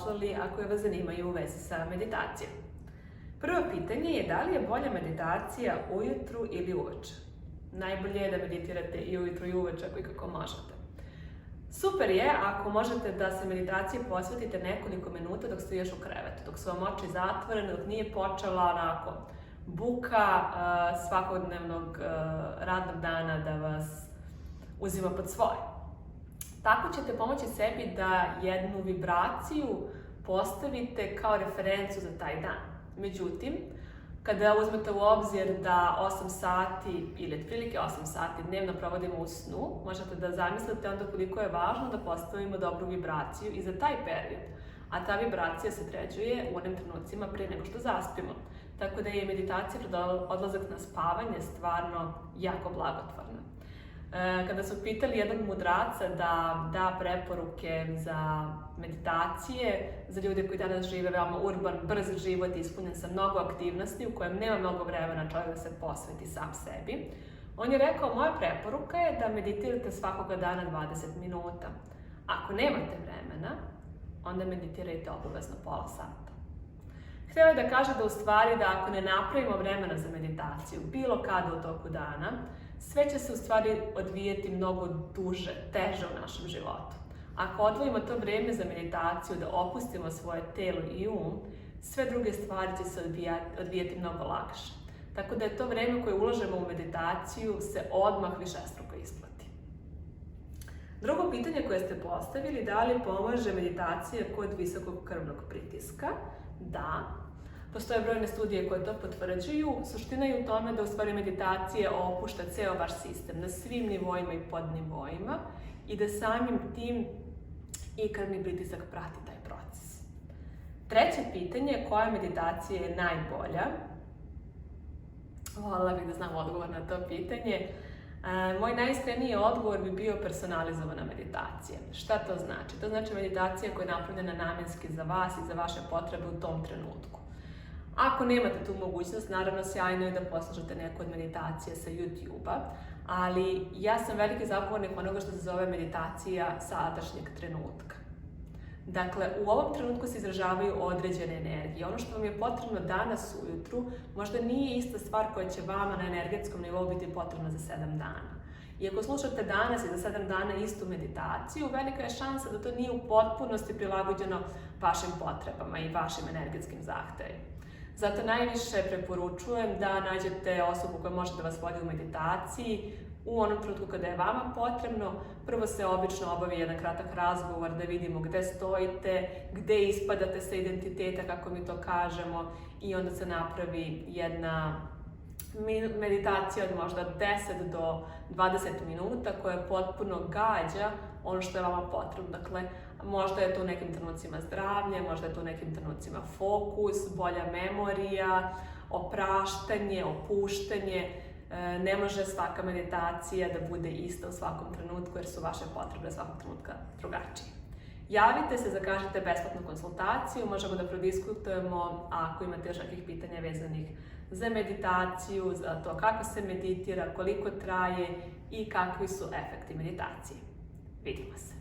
poslali ako vas zanimaju u vezi sa meditacijom. Prvo pitanje je da li je bolja meditacija ujutru ili uveče? Najbolje je da meditirate i ujutru i uveče ako ikako možete. Super je ako možete da se meditaciji posvetite nekoliko minuta dok ste još u krevetu, dok su vam oči zatvorene, dok nije počela onako buka svakodnevnog radnog dana da vas uzima pod svoje. Tako ćete pomoći sebi da jednu vibraciju postavite kao referencu za taj dan. Međutim, kada uzmete u obzir da 8 sati ili otprilike 8 sati dnevno provodimo u snu, možete da zamislite onda koliko je važno da postavimo dobru vibraciju i za taj period. A ta vibracija se određuje u onim trenucima prije nego što zaspimo. Tako da je meditacija pred odlazak na spavanje stvarno jako blagotvorna. Kada su pitali jednog mudraca da da preporuke za meditacije za ljude koji danas žive veoma urban, brz život ispunjen sa mnogo aktivnosti u kojem nema mnogo vremena čovjek da se posveti sam sebi, on je rekao: moja preporuka je da meditirate svakoga dana 20 minuta. Ako nemate vremena, onda meditirajte obavezno pola sata. Htio je da kaže da u stvari da ako ne napravimo vremena za meditaciju bilo kada u toku dana, sve će se u stvari odvijeti mnogo duže, teže u našem životu. Ako odvojimo to vrijeme za meditaciju, da opustimo svoje telo i sve druge stvari će se odvijati mnogo lakše. Tako da je to vrijeme koje ulažemo u meditaciju se odmah višestruko isplati. Drugo pitanje koje ste postavili, da li pomaže meditacija kod visokog krvnog pritiska? Da. Postoje brojne studije koje to potvrđuju. Suština je u tome da u stvari meditacija opušta ceo vaš sistem na svim nivoima i podnivoima i da samim tim i krvni pritisak prati taj proces. Treće pitanje, koja meditacija je najbolja? Voljela bih da znam odgovor na to pitanje. Moj najiskreniji odgovor bi bio personalizovana meditacija. Šta to znači? To znači meditacija koja je napravljena namjenski za vas i za vaše potrebe u tom trenutku. Ako nemate tu mogućnost, naravno sjajno je da poslušate neku od meditacija sa YouTube-a, ali ja sam veliki zagovornik onoga što se zove meditacija sadašnjeg trenutka. Dakle, u ovom trenutku se izražavaju određene energije. Ono što vam je potrebno danas ujutru možda nije ista stvar koja će vama na energetskom nivou biti potrebna za 7 dana. I ako slušate danas i za 7 dana istu meditaciju, velika je šansa da to nije u potpunosti prilagođeno vašim potrebama i vašim energetskim zahtevima. Zato najviše preporučujem da nađete osobu koja može da vas vodi u meditaciji u onom trenutku kada je vama potrebno. Prvo se obično obavi jedan kratak razgovor da vidimo gde stojite, gde ispadate sa identiteta, kako mi to kažemo, i onda se napravi jedna meditacija od možda 10 do 20 minuta koja potpuno gađa ono što je vama potrebno. Dakle, možda je to u nekim trenucima zdravlje, možda je to u nekim trenucima fokus, bolja memorija, opraštanje, opuštanje. Ne može svaka meditacija da bude ista u svakom trenutku jer su vaše potrebe svakog trenutka drugačije. Javite se, zakažite besplatnu konsultaciju, možemo da prodiskutujemo ako imate još nekih pitanja vezanih za meditaciju, za to kako se meditira, koliko traje i kakvi su efekti meditacije. Vidimo se!